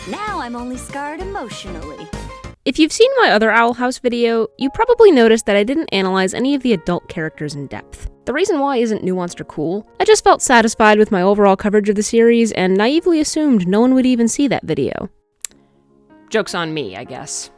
Now I'm only scarred emotionally. If you've seen my other Owl House video, you probably noticed that I didn't analyze any of the adult characters in depth. The reason why isn't nuanced or cool. I just felt satisfied with my overall coverage of the series and naively assumed no one would even see that video. Joke's on me, I guess.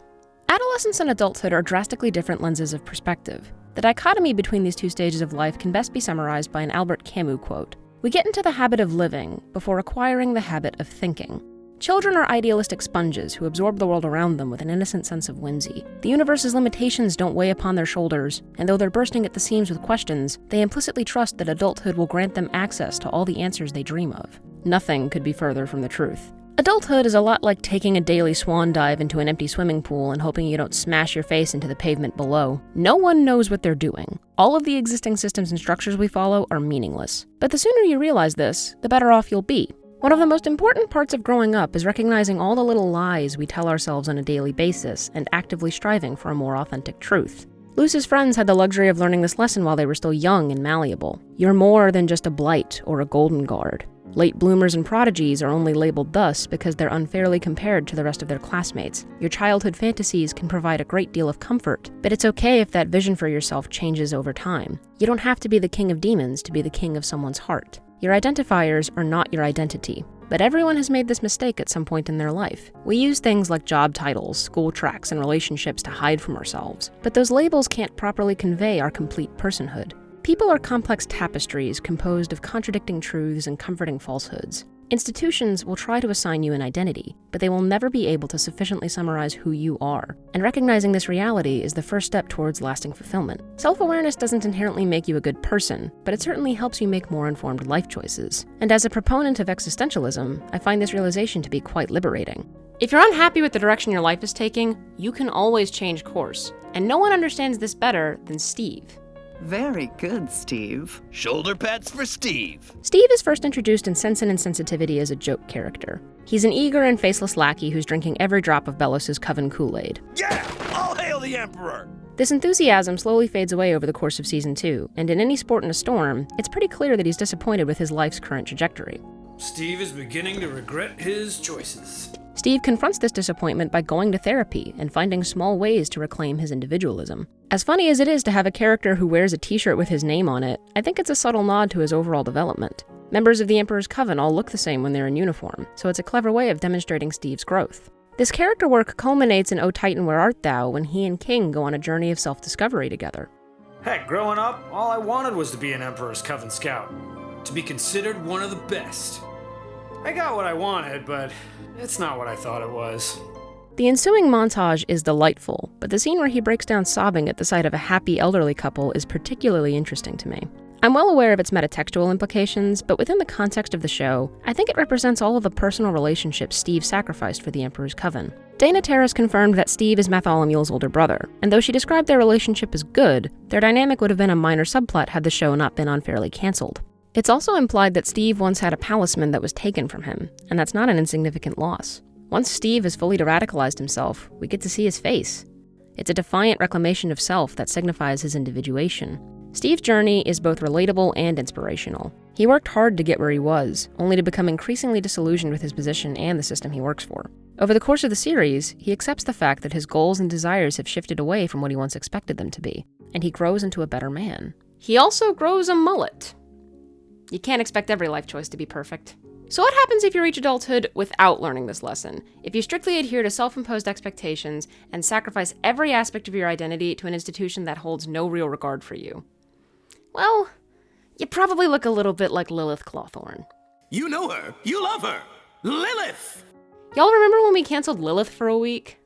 Adolescence and adulthood are drastically different lenses of perspective. The dichotomy between these two stages of life can best be summarized by an Albert Camus quote. We get into the habit of living before acquiring the habit of thinking. Children are idealistic sponges who absorb the world around them with an innocent sense of whimsy. The universe's limitations don't weigh upon their shoulders, and though they're bursting at the seams with questions, they implicitly trust that adulthood will grant them access to all the answers they dream of. Nothing could be further from the truth. Adulthood is a lot like taking a daily swan dive into an empty swimming pool and hoping you don't smash your face into the pavement below. No one knows what they're doing. All of the existing systems and structures we follow are meaningless. But the sooner you realize this, the better off you'll be. One of the most important parts of growing up is recognizing all the little lies we tell ourselves on a daily basis and actively striving for a more authentic truth. Luce's friends had the luxury of learning this lesson while they were still young and malleable. You're more than just a blight or a golden guard. Late bloomers and prodigies are only labeled thus because they're unfairly compared to the rest of their classmates. Your childhood fantasies can provide a great deal of comfort, but it's okay if that vision for yourself changes over time. You don't have to be the king of demons to be the king of someone's heart. Your identifiers are not your identity, but everyone has made this mistake at some point in their life. We use things like job titles, school tracks, and relationships to hide from ourselves, but those labels can't properly convey our complete personhood. People are complex tapestries composed of contradicting truths and comforting falsehoods. Institutions will try to assign you an identity, but they will never be able to sufficiently summarize who you are. And recognizing this reality is the first step towards lasting fulfillment. Self-awareness doesn't inherently make you a good person, but it certainly helps you make more informed life choices. And as a proponent of existentialism, I find this realization to be quite liberating. If you're unhappy with the direction your life is taking, you can always change course. And no one understands this better than Steve. Very good, Steve. Shoulder pats for Steve. Steve is first introduced in Sense and Insensitivity as a joke character. He's an eager and faceless lackey who's drinking every drop of Belos's Coven Kool-Aid. Yeah! All hail the Emperor! This enthusiasm slowly fades away over the course of Season 2, and in Any Sport in a Storm, it's pretty clear that he's disappointed with his life's current trajectory. Steve is beginning to regret his choices. Steve confronts this disappointment by going to therapy and finding small ways to reclaim his individualism. As funny as it is to have a character who wears a t-shirt with his name on it, I think it's a subtle nod to his overall development. Members of the Emperor's Coven all look the same when they're in uniform, so it's a clever way of demonstrating Steve's growth. This character work culminates in O Titan, Where Art Thou when he and King go on a journey of self-discovery together. Heck, growing up, all I wanted was to be an Emperor's Coven scout. To be considered one of the best. I got what I wanted, but it's not what I thought it was. The ensuing montage is delightful, but the scene where he breaks down sobbing at the sight of a happy elderly couple is particularly interesting to me. I'm well aware of its metatextual implications, but within the context of the show, I think it represents all of the personal relationships Steve sacrificed for the Emperor's Coven. Dana Terrace confirmed that Steve is Matholomuel's older brother, and though she described their relationship as good, their dynamic would have been a minor subplot had the show not been unfairly cancelled. It's also implied that Steve once had a palisman that was taken from him, and that's not an insignificant loss. Once Steve has fully de-radicalized himself, we get to see his face. It's a defiant reclamation of self that signifies his individuation. Steve's journey is both relatable and inspirational. He worked hard to get where he was, only to become increasingly disillusioned with his position and the system he works for. Over the course of the series, he accepts the fact that his goals and desires have shifted away from what he once expected them to be, and he grows into a better man. He also grows a mullet. You can't expect every life choice to be perfect. So what happens if you reach adulthood without learning this lesson? If you strictly adhere to self-imposed expectations and sacrifice every aspect of your identity to an institution that holds no real regard for you? Well, you probably look a little bit like Lilith Clawthorne. You know her. You love her. Lilith! Y'all remember when we canceled Lilith for a week?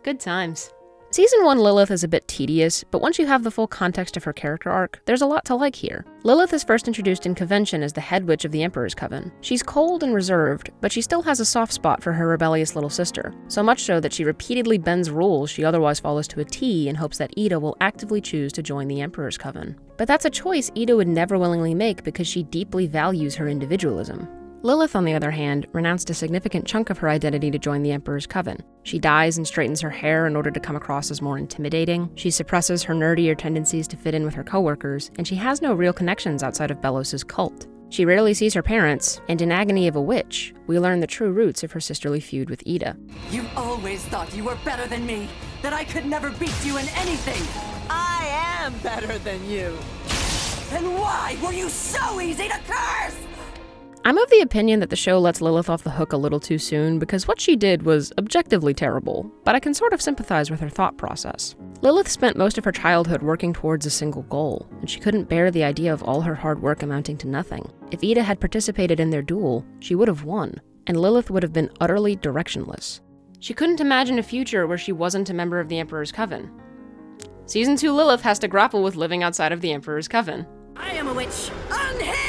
Good times. Season 1 Lilith is a bit tedious, but once you have the full context of her character arc, there's a lot to like here. Lilith is first introduced in Convention as the head witch of the Emperor's Coven. She's cold and reserved, but she still has a soft spot for her rebellious little sister, so much so that she repeatedly bends rules she otherwise follows to a T in hopes that Ida will actively choose to join the Emperor's Coven. But that's a choice Ida would never willingly make because she deeply values her individualism. Lilith, on the other hand, renounced a significant chunk of her identity to join the Emperor's Coven. She dyes and straightens her hair in order to come across as more intimidating, she suppresses her nerdier tendencies to fit in with her coworkers, and she has no real connections outside of Belos's cult. She rarely sees her parents, and in Agony of a Witch, we learn the true roots of her sisterly feud with Ida. You always thought you were better than me, that I could never beat you in anything. I am better than you. Then why were you so easy to curse? I'm of the opinion that the show lets Lilith off the hook a little too soon because what she did was objectively terrible, but I can sort of sympathize with her thought process. Lilith spent most of her childhood working towards a single goal, and she couldn't bear the idea of all her hard work amounting to nothing. If Ida had participated in their duel, she would have won, and Lilith would have been utterly directionless. She couldn't imagine a future where she wasn't a member of the Emperor's Coven. Season 2 Lilith has to grapple with living outside of the Emperor's Coven. I am a witch. Unhinged!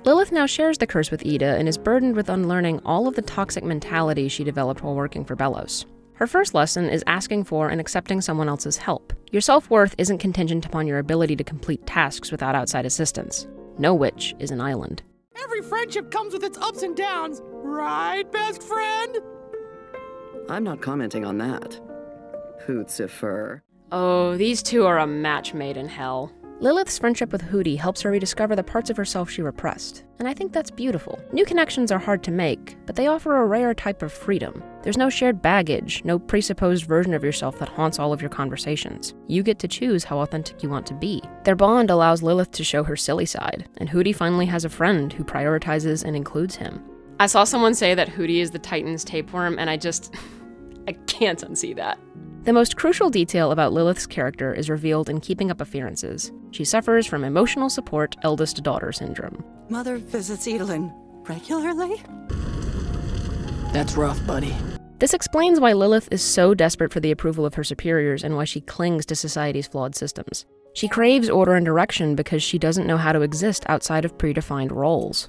Lilith now shares the curse with Ida and is burdened with unlearning all of the toxic mentality she developed while working for Beloz. Her first lesson is asking for and accepting someone else's help. Your self-worth isn't contingent upon your ability to complete tasks without outside assistance. No witch is an island. Every friendship comes with its ups and downs, right, best friend? I'm not commenting on that. Hootsifer. Oh, these two are a match made in hell. Lilith's friendship with Hooty helps her rediscover the parts of herself she repressed, and I think that's beautiful. New connections are hard to make, but they offer a rare type of freedom. There's no shared baggage, no presupposed version of yourself that haunts all of your conversations. You get to choose how authentic you want to be. Their bond allows Lilith to show her silly side, and Hooty finally has a friend who prioritizes and includes him. I saw someone say that Hooty is the Titan's tapeworm, and I can't unsee that. The most crucial detail about Lilith's character is revealed in Keeping Up Appearances. She suffers from emotional support eldest daughter syndrome. Mother visits Easton regularly? That's rough, buddy. This explains why Lilith is so desperate for the approval of her superiors and why she clings to society's flawed systems. She craves order and direction because she doesn't know how to exist outside of predefined roles.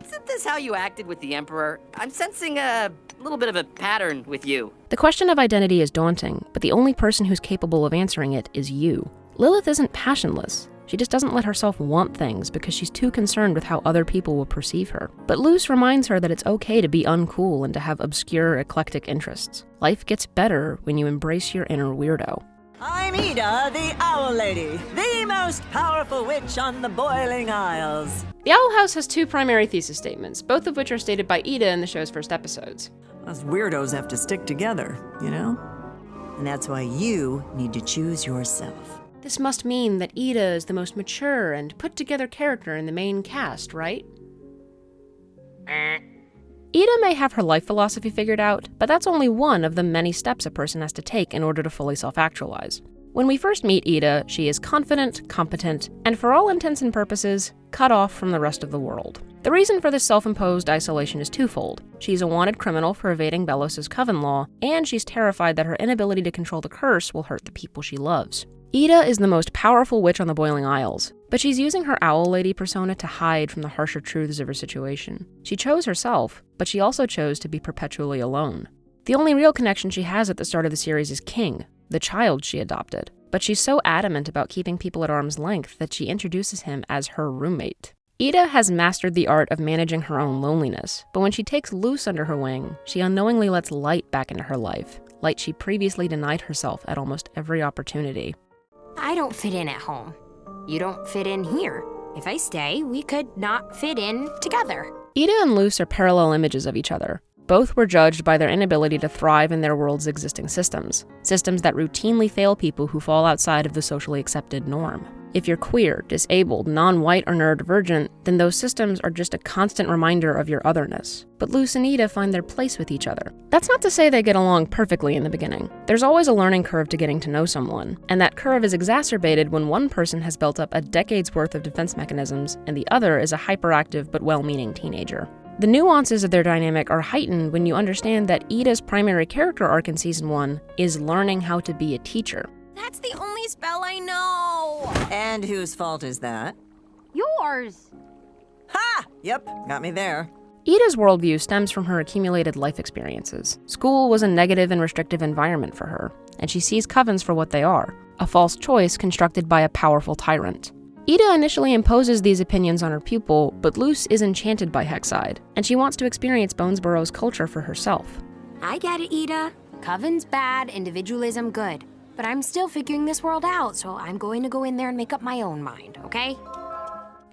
Isn't this how you acted with the Emperor? I'm sensing a little bit of a pattern with you. The question of identity is daunting, but the only person who's capable of answering it is you. Lilith isn't passionless. She just doesn't let herself want things because she's too concerned with how other people will perceive her. But Luz reminds her that it's okay to be uncool and to have obscure, eclectic interests. Life gets better when you embrace your inner weirdo. I'm Ida, the Owl Lady, the most powerful witch on the Boiling Isles. The Owl House has two primary thesis statements, both of which are stated by Ida in the show's first episodes. Us weirdos have to stick together, you know? And that's why you need to choose yourself. This must mean that Ida is the most mature and put-together character in the main cast, right? Ida may have her life philosophy figured out, but that's only one of the many steps a person has to take in order to fully self-actualize. When we first meet Ida, she is confident, competent, and for all intents and purposes, cut off from the rest of the world. The reason for this self-imposed isolation is twofold. She's a wanted criminal for evading Beloz's coven law, and she's terrified that her inability to control the curse will hurt the people she loves. Ida is the most powerful witch on the Boiling Isles, but she's using her Owl Lady persona to hide from the harsher truths of her situation. She chose herself, but she also chose to be perpetually alone. The only real connection she has at the start of the series is King, the child she adopted, but she's so adamant about keeping people at arm's length that she introduces him as her roommate. Ida has mastered the art of managing her own loneliness, but when she takes Luz under her wing, she unknowingly lets light back into her life, light she previously denied herself at almost every opportunity. I don't fit in at home. You don't fit in here. If I stay, we could not fit in together. Ida and Luz are parallel images of each other. Both were judged by their inability to thrive in their world's existing systems that routinely fail people who fall outside of the socially accepted norm. If you're queer, disabled, non-white, or neurodivergent, then those systems are just a constant reminder of your otherness. But Luz and Ida find their place with each other. That's not to say they get along perfectly in the beginning. There's always a learning curve to getting to know someone, and that curve is exacerbated when one person has built up a decade's worth of defense mechanisms and the other is a hyperactive but well-meaning teenager. The nuances of their dynamic are heightened when you understand that Ida's primary character arc in Season 1 is learning how to be a teacher. That's the only spell I know. And whose fault is that? Yours. Ha! Yep, got me there. Ida's worldview stems from her accumulated life experiences. School was a negative and restrictive environment for her, and she sees covens for what they are, a false choice constructed by a powerful tyrant. Ida initially imposes these opinions on her pupil, but Luz is enchanted by Hexside, and she wants to experience Bonesborough's culture for herself. I get it, Ida. Coven's bad, individualism good. But I'm still figuring this world out, so I'm going to go in there and make up my own mind, okay?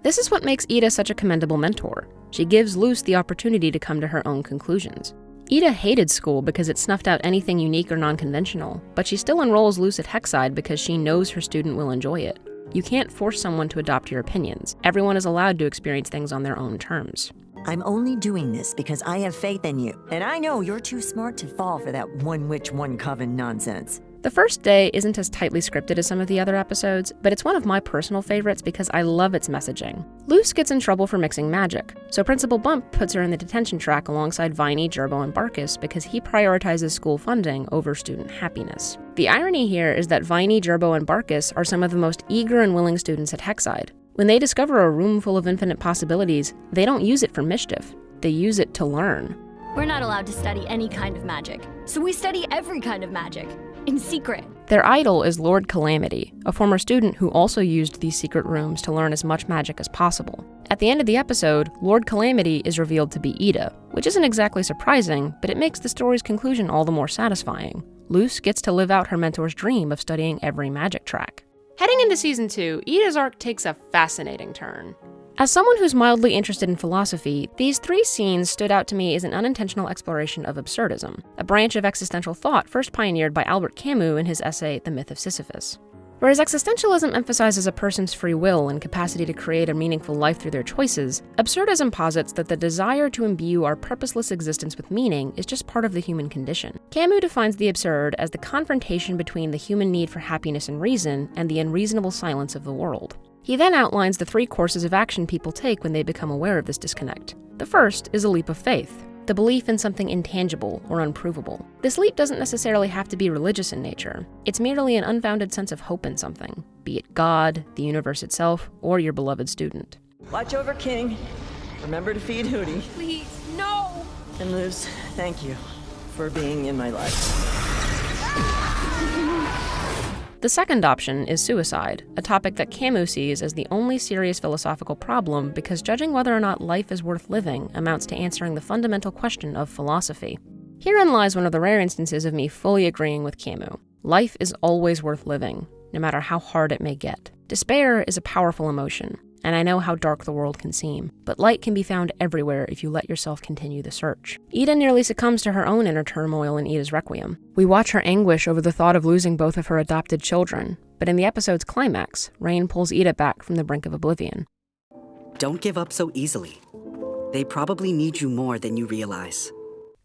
This is what makes Ida such a commendable mentor. She gives Luz the opportunity to come to her own conclusions. Ida hated school because it snuffed out anything unique or non-conventional, but she still enrolls Luz at Hexside because she knows her student will enjoy it. You can't force someone to adopt your opinions. Everyone is allowed to experience things on their own terms. I'm only doing this because I have faith in you, and I know you're too smart to fall for that one witch, one coven nonsense. The first day isn't as tightly scripted as some of the other episodes, but it's one of my personal favorites because I love its messaging. Luz gets in trouble for mixing magic, so Principal Bump puts her in the detention track alongside Viney, Gerbo, and Barkus because he prioritizes school funding over student happiness. The irony here is that Viney, Gerbo, and Barkus are some of the most eager and willing students at Hexside. When they discover a room full of infinite possibilities, they don't use it for mischief. They use it to learn. We're not allowed to study any kind of magic, so we study every kind of magic. In secret. Their idol is Lord Calamity, a former student who also used these secret rooms to learn as much magic as possible. At the end of the episode, Lord Calamity is revealed to be Ida, which isn't exactly surprising, but it makes the story's conclusion all the more satisfying. Luz gets to live out her mentor's dream of studying every magic track. Heading into Season 2, Ida's arc takes a fascinating turn. As someone who's mildly interested in philosophy, these 3 scenes stood out to me as an unintentional exploration of absurdism, a branch of existential thought first pioneered by Albert Camus in his essay The Myth of Sisyphus. Whereas existentialism emphasizes a person's free will and capacity to create a meaningful life through their choices, absurdism posits that the desire to imbue our purposeless existence with meaning is just part of the human condition. Camus defines the absurd as the confrontation between the human need for happiness and reason and the unreasonable silence of the world. He then outlines the 3 courses of action people take when they become aware of this disconnect. The first is a leap of faith, the belief in something intangible or unprovable. This leap doesn't necessarily have to be religious in nature. It's merely an unfounded sense of hope in something, be it God, the universe itself, or your beloved student. Watch over King. Remember to feed Hootie. Please, no! And Luz, thank you for being in my life. The second option is suicide, a topic that Camus sees as the only serious philosophical problem because judging whether or not life is worth living amounts to answering the fundamental question of philosophy. Herein lies one of the rare instances of me fully agreeing with Camus. Life is always worth living, no matter how hard it may get. Despair is a powerful emotion, and I know how dark the world can seem, but light can be found everywhere if you let yourself continue the search. Ida nearly succumbs to her own inner turmoil in Ida's Requiem. We watch her anguish over the thought of losing both of her adopted children, but in the episode's climax, Raine pulls Ida back from the brink of oblivion. Don't give up so easily. They probably need you more than you realize.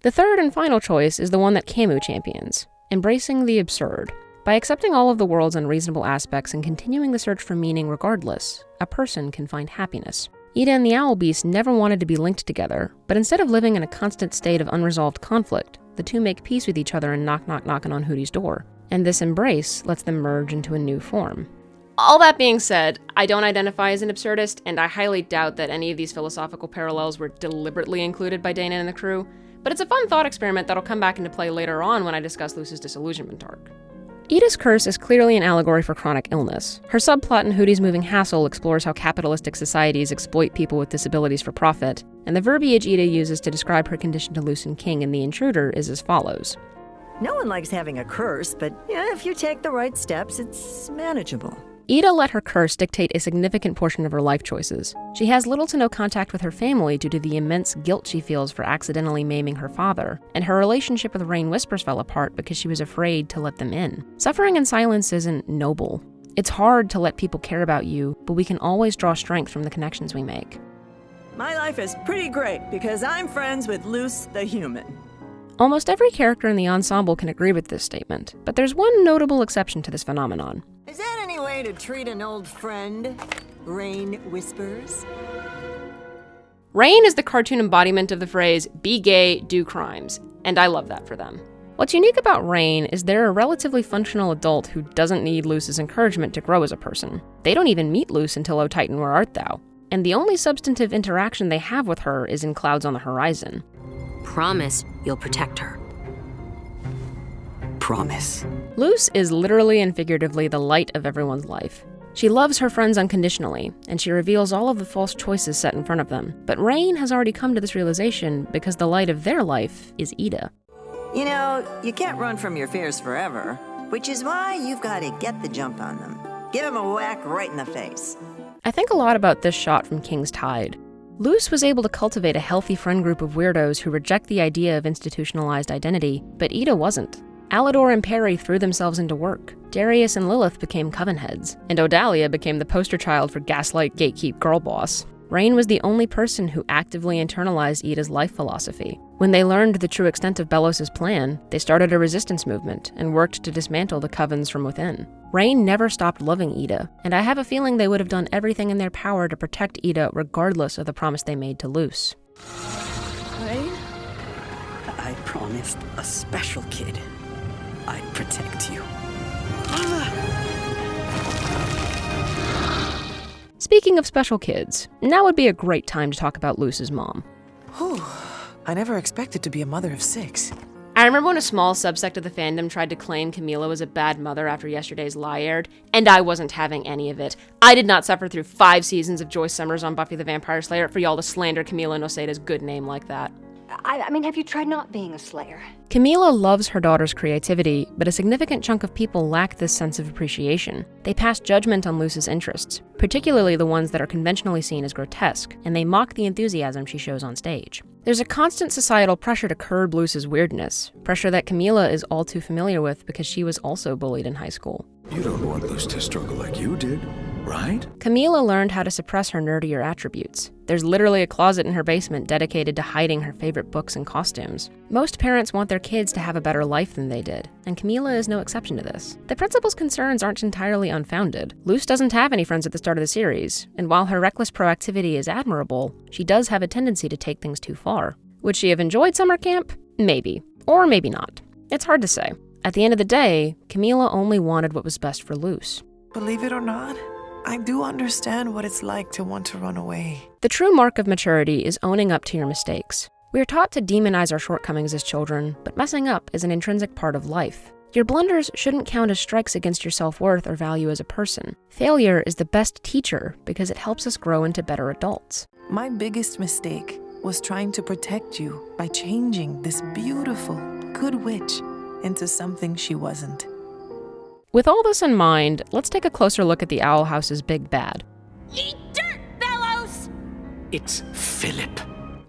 The third and final choice is the one that Camus champions, embracing the absurd. By accepting all of the world's unreasonable aspects and continuing the search for meaning regardless, a person can find happiness. Ida and the Owl Beast never wanted to be linked together, but instead of living in a constant state of unresolved conflict, the two make peace with each other and knocking on Hootie's door. And this embrace lets them merge into a new form. All that being said, I don't identify as an absurdist, and I highly doubt that any of these philosophical parallels were deliberately included by Dana and the crew, but it's a fun thought experiment that'll come back into play later on when I discuss Luz's disillusionment arc. Ida's curse is clearly an allegory for chronic illness. Her subplot in Hootie's Moving Hassle explores how capitalistic societies exploit people with disabilities for profit, and the verbiage Ida uses to describe her condition to Luz and King in The Intruder is as follows. No one likes having a curse, but if you take the right steps, it's manageable. Ida let her curse dictate a significant portion of her life choices. She has little to no contact with her family due to the immense guilt she feels for accidentally maiming her father, and her relationship with Raine Whispers fell apart because she was afraid to let them in. Suffering in silence isn't noble. It's hard to let people care about you, but we can always draw strength from the connections we make. My life is pretty great because I'm friends with Luz the human. Almost every character in the ensemble can agree with this statement, but there's one notable exception to this phenomenon. Is that any way to treat an old friend? Raine Whispers? Raine is the cartoon embodiment of the phrase, be gay, do crimes, and I love that for them. What's unique about Raine is they're a relatively functional adult who doesn't need Luz's encouragement to grow as a person. They don't even meet Luz until O Titan, Where Art Thou? And the only substantive interaction they have with her is in Clouds on the Horizon. Promise you'll protect her. Promise. Luz is literally and figuratively the light of everyone's life. She loves her friends unconditionally, and she reveals all of the false choices set in front of them. But Raine has already come to this realization because the light of their life is Ida. You know, you can't run from your fears forever, which is why you've got to get the jump on them. Give them a whack right in the face. I think a lot about this shot from King's Tide. Luz was able to cultivate a healthy friend group of weirdos who reject the idea of institutionalized identity, but Ida wasn't. Alador and Perry threw themselves into work. Darius and Lilith became coven heads, and Odalia became the poster child for gaslight, gatekeep, girl boss. Raine was the only person who actively internalized Ida's life philosophy. When they learned the true extent of Beloz's plan, they started a resistance movement and worked to dismantle the covens from within. Raine never stopped loving Ida, and I have a feeling they would have done everything in their power to protect Ida regardless of the promise they made to Luz. Raine? I promised a special kid I'd protect you. Speaking of special kids, now would be a great time to talk about Luz's mom. Whew. I never expected to be a mother of 6. I remember when a small subsect of the fandom tried to claim Camila was a bad mother after yesterday's lie aired, and I wasn't having any of it. I did not suffer through 5 seasons of Joyce Summers on Buffy the Vampire Slayer for y'all to slander Camila Noceda's good name like that. I mean, have you tried not being a slayer? Camila loves her daughter's creativity, but a significant chunk of people lack this sense of appreciation. They pass judgment on Luz's interests, particularly the ones that are conventionally seen as grotesque, and they mock the enthusiasm she shows on stage. There's a constant societal pressure to curb Luz's weirdness, pressure that Camila is all too familiar with because she was also bullied in high school. You don't want Luz to struggle like you did, right? Camila learned how to suppress her nerdier attributes. There's literally a closet in her basement dedicated to hiding her favorite books and costumes. Most parents want their kids to have a better life than they did, and Camila is no exception to this. The principal's concerns aren't entirely unfounded. Luz doesn't have any friends at the start of the series, and while her reckless proactivity is admirable, she does have a tendency to take things too far. Would she have enjoyed summer camp? Maybe. Or maybe not. It's hard to say. At the end of the day, Camila only wanted what was best for Luz. Believe it or not, I do understand what it's like to want to run away. The true mark of maturity is owning up to your mistakes. We are taught to demonize our shortcomings as children, but messing up is an intrinsic part of life. Your blunders shouldn't count as strikes against your self-worth or value as a person. Failure is the best teacher because it helps us grow into better adults. My biggest mistake was trying to protect you by changing this beautiful, good witch into something she wasn't. With all this in mind, let's take a closer look at the Owl House's big bad. Eat dirt, Beloz! It's Philip.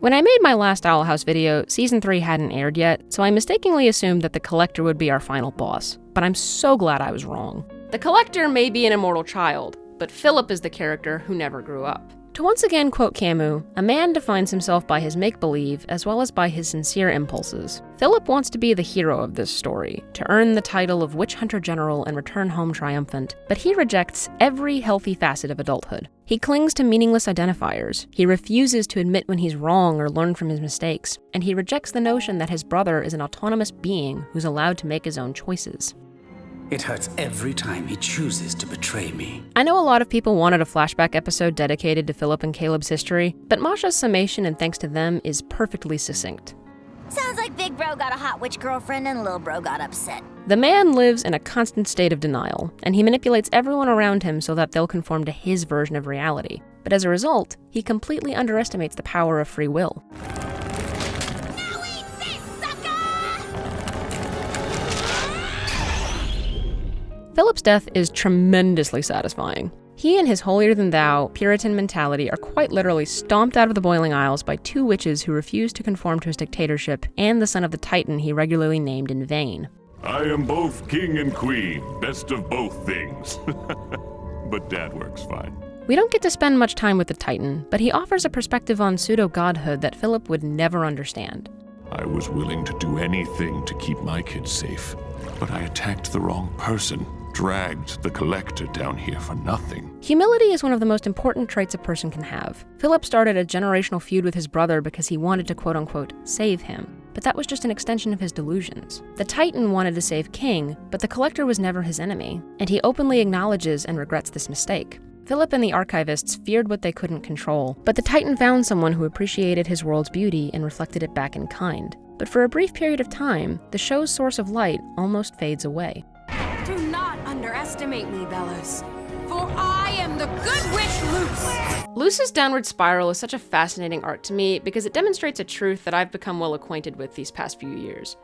When I made my last Owl House video, Season 3 hadn't aired yet, so I mistakenly assumed that the Collector would be our final boss. But I'm so glad I was wrong. The Collector may be an immortal child, but Philip is the character who never grew up. To once again quote Camus, a man defines himself by his make-believe as well as by his sincere impulses. Philip wants to be the hero of this story, to earn the title of Witch Hunter General and return home triumphant, but he rejects every healthy facet of adulthood. He clings to meaningless identifiers, he refuses to admit when he's wrong or learn from his mistakes, and he rejects the notion that his brother is an autonomous being who's allowed to make his own choices. It hurts every time he chooses to betray me. I know a lot of people wanted a flashback episode dedicated to Philip and Caleb's history, but Masha's summation and thanks to them is perfectly succinct. Sounds like Big Bro got a hot witch girlfriend and Lil Bro got upset. The man lives in a constant state of denial, and he manipulates everyone around him so that they'll conform to his version of reality. But as a result, he completely underestimates the power of free will. Philip's death is tremendously satisfying. He and his holier-than-thou, Puritan mentality are quite literally stomped out of the Boiling Isles by 2 witches who refuse to conform to his dictatorship and the son of the Titan he regularly named in vain. I am both king and queen, best of both things. But Dad works fine. We don't get to spend much time with the Titan, but he offers a perspective on pseudo-godhood that Philip would never understand. I was willing to do anything to keep my kids safe, but I attacked the wrong person. Dragged the Collector down here for nothing. Humility is one of the most important traits a person can have. Philip started a generational feud with his brother because he wanted to quote-unquote save him, but that was just an extension of his delusions. The Titan wanted to save King, but the Collector was never his enemy, and he openly acknowledges and regrets this mistake. Philip and the archivists feared what they couldn't control, but the Titan found someone who appreciated his world's beauty and reflected it back in kind. But for a brief period of time, the show's source of light almost fades away. Do not underestimate me, Beloz, for I am the good witch Luz. Luz's downward spiral is such a fascinating arc to me because it demonstrates a truth that I've become well acquainted with these past few years.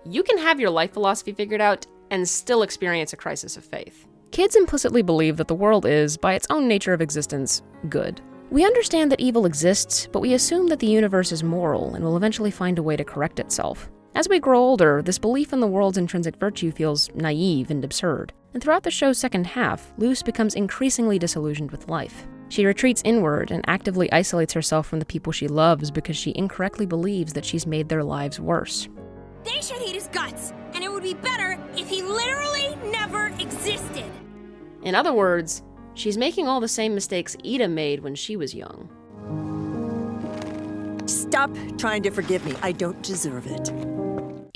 You can have your life philosophy figured out and still experience a crisis of faith. Kids implicitly believe that the world is, by its own nature of existence, good. We understand that evil exists, but we assume that the universe is moral and will eventually find a way to correct itself. As we grow older, this belief in the world's intrinsic virtue feels naive and absurd, and throughout the show's second half, Luce becomes increasingly disillusioned with life. She retreats inward and actively isolates herself from the people she loves because she incorrectly believes that she's made their lives worse. They should hate his guts, and it would be better if he literally never existed. In other words, she's making all the same mistakes Ida made when she was young. Stop trying to forgive me. I don't deserve it.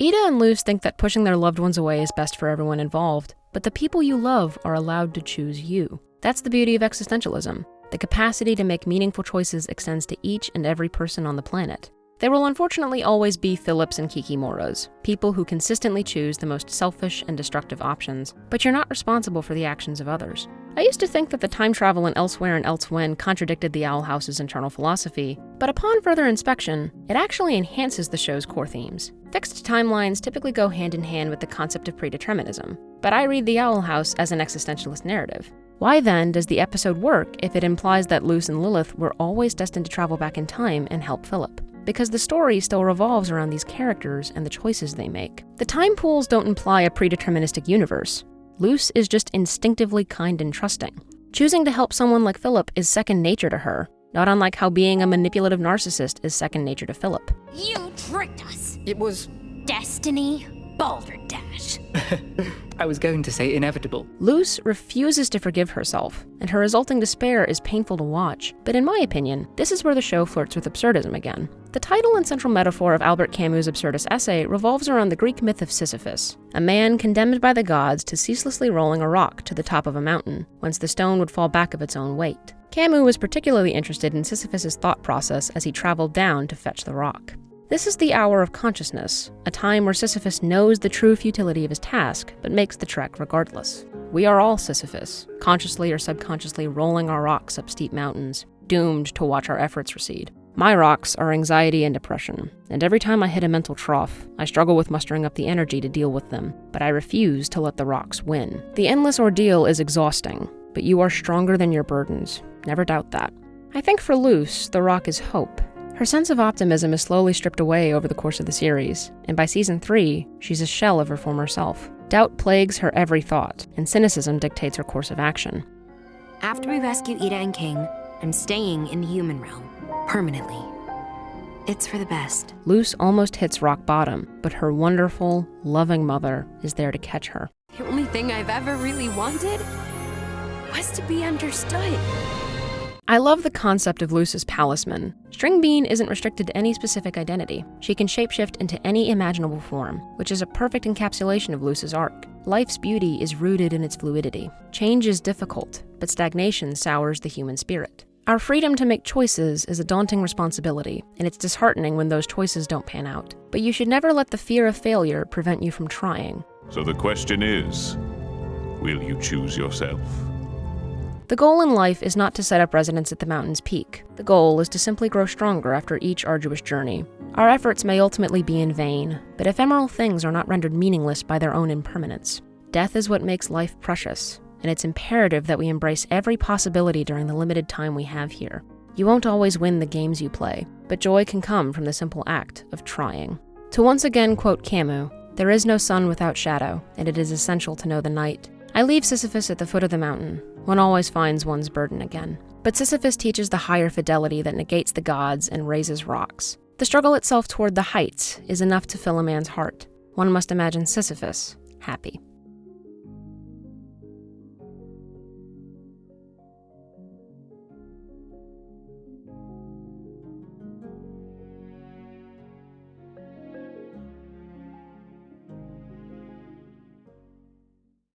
Ida and Luce think that pushing their loved ones away is best for everyone involved, but the people you love are allowed to choose you. That's the beauty of existentialism. The capacity to make meaningful choices extends to each and every person on the planet. There will unfortunately always be Phillips and Kikimoras, people who consistently choose the most selfish and destructive options, but you're not responsible for the actions of others. I used to think that the time travel in Elsewhere and Elsewhen contradicted the Owl House's internal philosophy, but upon further inspection, it actually enhances the show's core themes. Fixed timelines typically go hand in hand with the concept of predeterminism, but I read the Owl House as an existentialist narrative. Why then does the episode work if it implies that Luce and Lilith were always destined to travel back in time and help Philip? Because the story still revolves around these characters and the choices they make. The time pools don't imply a predeterministic universe. Luce is just instinctively kind and trusting. Choosing to help someone like Philip is second nature to her, not unlike how being a manipulative narcissist is second nature to Philip. You tricked us. It was... Destiny, balderdash. I was going to say inevitable. Luce refuses to forgive herself, and her resulting despair is painful to watch. But in my opinion, this is where the show flirts with absurdism again. The title and central metaphor of Albert Camus' absurdist essay revolves around the Greek myth of Sisyphus, a man condemned by the gods to ceaselessly rolling a rock to the top of a mountain, whence the stone would fall back of its own weight. Camus was particularly interested in Sisyphus' thought process as he traveled down to fetch the rock. This is the hour of consciousness, a time where Sisyphus knows the true futility of his task, but makes the trek regardless. We are all Sisyphus, consciously or subconsciously rolling our rocks up steep mountains, doomed to watch our efforts recede. My rocks are anxiety and depression, and every time I hit a mental trough, I struggle with mustering up the energy to deal with them, but I refuse to let the rocks win. The endless ordeal is exhausting, but you are stronger than your burdens. Never doubt that. I think for Luce, the rock is hope. Her sense of optimism is slowly stripped away over the course of the series, and by season 3, she's a shell of her former self. Doubt plagues her every thought, and cynicism dictates her course of action. After we rescue Ida and King, I'm staying in the human realm, permanently. It's for the best. Luce almost hits rock bottom, but her wonderful, loving mother is there to catch her. The only thing I've ever really wanted was to be understood. I love the concept of Luce's palisman. String Bean isn't restricted to any specific identity. She can shapeshift into any imaginable form, which is a perfect encapsulation of Luce's arc. Life's beauty is rooted in its fluidity. Change is difficult, but stagnation sours the human spirit. Our freedom to make choices is a daunting responsibility, and it's disheartening when those choices don't pan out. But you should never let the fear of failure prevent you from trying. So the question is, will you choose yourself? The goal in life is not to set up residence at the mountain's peak. The goal is to simply grow stronger after each arduous journey. Our efforts may ultimately be in vain, but ephemeral things are not rendered meaningless by their own impermanence. Death is what makes life precious, and it's imperative that we embrace every possibility during the limited time we have here. You won't always win the games you play, but joy can come from the simple act of trying. To once again quote Camus, "There is no sun without shadow, and it is essential to know the night." I leave Sisyphus at the foot of the mountain. One always finds one's burden again. But Sisyphus teaches the higher fidelity that negates the gods and raises rocks. The struggle itself toward the heights is enough to fill a man's heart. One must imagine Sisyphus happy.